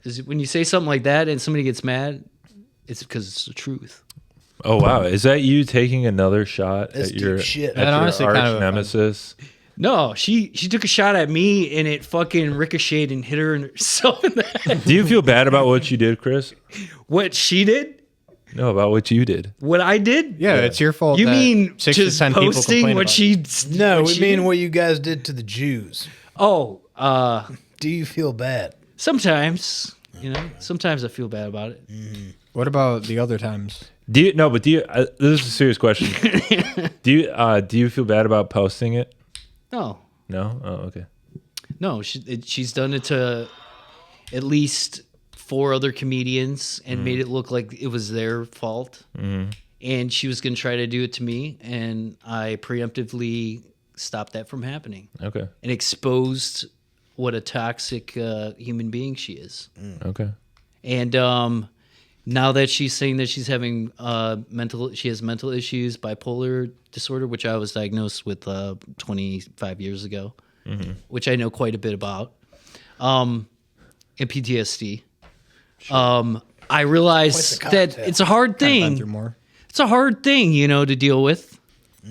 Is when you say something like that and somebody gets mad, it's because it's the truth. Oh wow, is that you taking another shot That's at your, deep shit. at That your honestly arch kind of nemesis? No, she took a shot at me and it fucking ricocheted and hit her in herself in the head. Do you feel bad about what you did, Chris? What she did? No, about what you did. What I did? Yeah, it's your fault. You that mean 6 just to 10 people posting complain what about she? No, what we she mean did? what you guys did to the Jews. Oh, Do you feel bad? sometimes. Sometimes I feel bad about it. it. What about the other times? Do you? No, but do you? This is a serious question. Do you feel bad about posting it? No, No. Oh, okay. no. She's done it to at least 4 other comedians and made it look like it was their fault. And she was going to try to do it to me, and I preemptively stopped that from happening Okay. and exposed what a toxic human being she is. Okay. And now that she's saying that she's having she has mental issues, bipolar disorder, which I was diagnosed with 25 years ago, which I know quite a bit about, and PTSD. I realize Quite the that cocktail. it's a hard Been thing. through more. It's a hard thing, to deal with.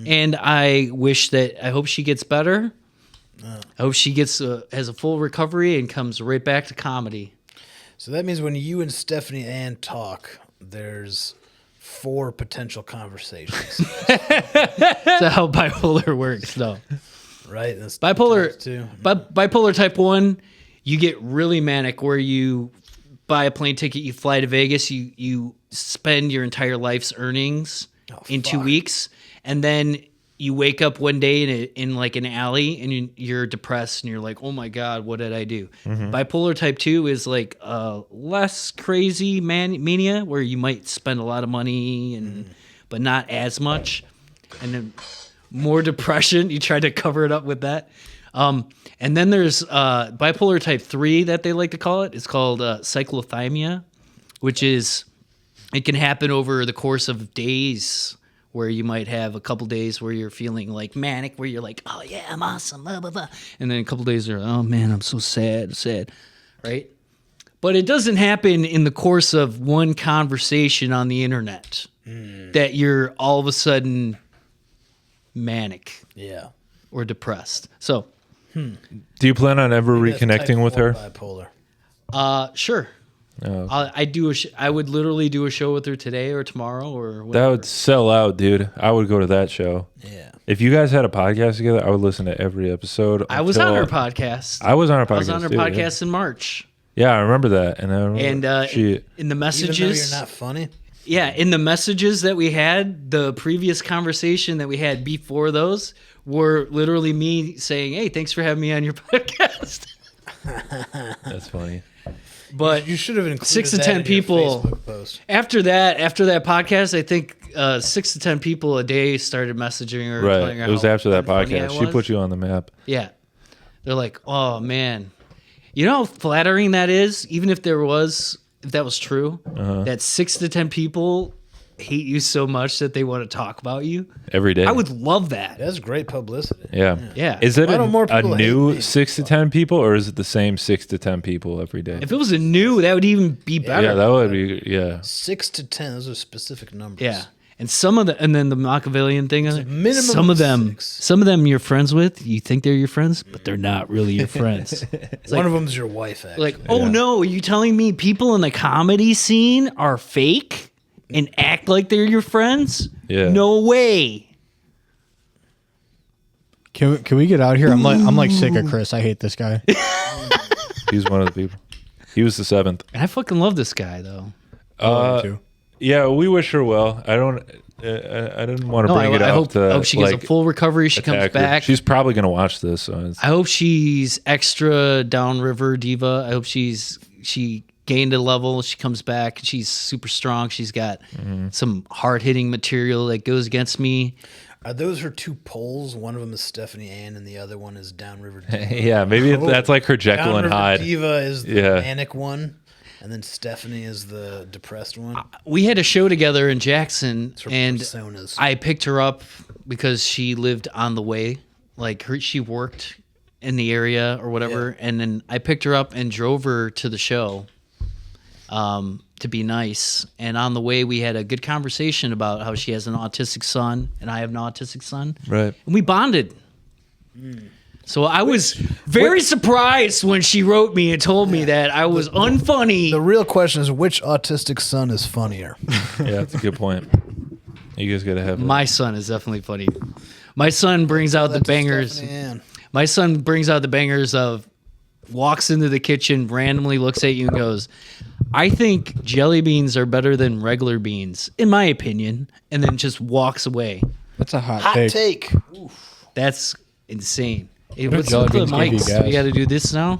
And I hope she gets better. I hope she has a full recovery and comes right back to comedy. So that means when you and Stephanie Ann talk, there's 4 potential conversations, That's how bipolar works, though. right? That's Bipolar, too. bipolar type 1, you get really manic where you buy a plane ticket, you fly to Vegas, you spend your entire life's earnings in 2 fuck. weeks, and then you wake up one day in like an alley and you're depressed and you're like, oh my God, what did I do? Bipolar type 2 is like less crazy mania where you might spend a lot of money but not as much. And then more depression. You try to cover it up with that. And then there's bipolar type 3 that they like to call it. It's called cyclothymia, which is, it can happen over the course of days where you might have a couple days where you're feeling like manic, where you're like, oh yeah, I'm awesome, blah, blah, blah. And then a couple days are, oh man, I'm so sad, right? But it doesn't happen in the course of one conversation on the internet that you're all of a sudden manic Yeah. or depressed. So, Do you plan on ever That's reconnecting type with 4 her? Bipolar. sure. Oh. I would literally do a show with her today or tomorrow or That whatever. would sell out, dude. I would go to that show. Yeah. If you guys had a podcast together, I would listen to every episode. I was on until- her podcast. I was on her podcast. I was on her too, podcast in March. Yeah, I remember that. And I remember she. in the Even messages, though you're not funny. yeah, in the messages that we had, the previous conversation that we had before those were literally me saying, "Hey, thanks for having me on your podcast." That's funny. But You should have included 6 to that 10 in your people. Facebook post. after that podcast, I think 6 to 10 people a day started messaging her. Right. telling her It was how after that funny I podcast. She was. put you on the map. Yeah. They're like, oh man. You know how flattering that is? Even if that was true, that 6 to 10 people hate you so much that they want to talk about you. Every day. I would love that. That's great publicity. Yeah. Yeah. Is it Why don't more a people hate new me? 6 to 10 people, or is it the same 6 to 10 people every day? If it was a new, that would even be better. Yeah, that would be. Yeah. 6 to 10. Those are specific numbers. Yeah. And and then the Machiavellian thing. minimum some of of 6. some of them you're friends with. You think they're your friends, but they're not really your friends. One of them's your wife, actually. Like, oh no, are you telling me people in the comedy scene are fake and act like they're your friends? Yeah. No way. Can we get out of here? I'm like sick of Chris. I hate this guy. He's one of the people. He was the 7th. And I fucking love this guy though. Too. Yeah, we wish her well. I didn't want to No, bring it I up hope to she gets a full recovery. She comes attack her. back. She's probably gonna watch this. So I hope she's extra downriver diva. I hope she gained a level. She comes back. She's super strong. She's got some hard hitting material that goes against me. Are those her 2 poles? One of them is Stephanie Ann, and the other one is Downriver Diva. yeah, maybe that's like her Jekyll and Downriver Hyde. Diva is the Yeah. manic one, and then Stephanie is the depressed one. We had a show together in Jackson, It's her and personas. I picked her up because she lived on the way. Like she worked in the area or whatever, and then I picked her up and drove her to the show. to be nice. And on the way, we had a good conversation about how she has an autistic son and I have an autistic son. Right. And we bonded. So I was very surprised when she wrote me and told me that I was unfunny. The real question is, which autistic son is funnier? Yeah, that's a good point. You guys gotta have My son is definitely funny. My son brings out the That's bangers. Stephanie Ann. My son brings out the bangers of walks into the kitchen, randomly looks at you and goes, I think jelly beans are better than regular beans, in my opinion, and then just walks away. That's a hot Hot take. take. That's insane. Hey, What what's jelly up with the beans give you mics? gas? We got to do this now?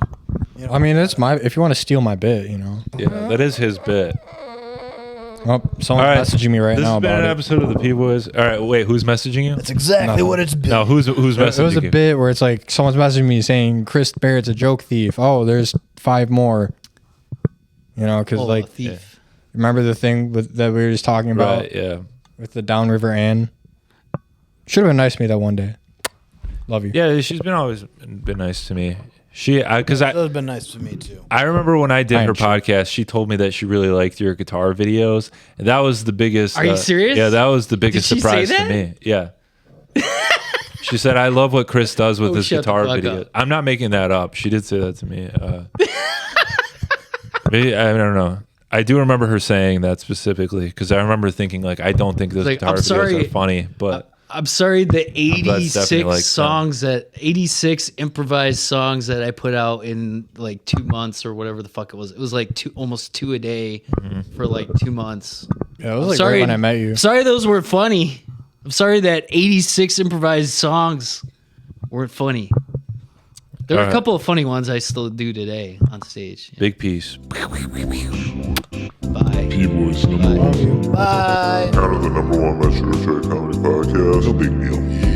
I mean, it's my. If you want to steal my bit, you know. Yeah, that is his bit. Oh, someone's messaging me right this now has been about an it. episode of the P Boiz. All right, wait, who's messaging you? That's exactly Nothing. what it's been. No, who's messaging It was a you? bit where it's like someone's messaging me saying Chris Barrett's a joke thief. Oh, there's 5 more. You know, because Oh, like a thief. remember the thing that we were just talking about Right, yeah. with the Downriver Ann. Should have been nice to me that one day. Love you. Yeah, she's always been nice to me. Because That has been nice to me too. I remember when I did I her am sure. podcast, she told me that she really liked your guitar videos. And that was the biggest. Are you serious? Yeah, that was the biggest Did she say surprise to that? me. Yeah. She said, I love what Chris does with Oh, his shut the guitar fuck videos. up. I'm not making that up. She did say that to me. Maybe, I don't know. I do remember her saying that specifically because I remember thinking, like, I don't think those Like, guitar I'm videos sorry. are funny, but. I'm sorry, the glad Stephanie 86 likes songs 86 improvised songs that I put out in like 2 months or whatever the fuck it was like almost 2 a day for like 2 months. Yeah, it was like Sorry, right when I met you. Sorry those weren't funny. I'm sorry that 86 improvised songs weren't funny. There are All a right. couple of funny ones I still do today on stage. Big piece. Bye. P Boiz, number Bye. one. Bye. Kind of the number one Metro Comedy Podcast. Big deal.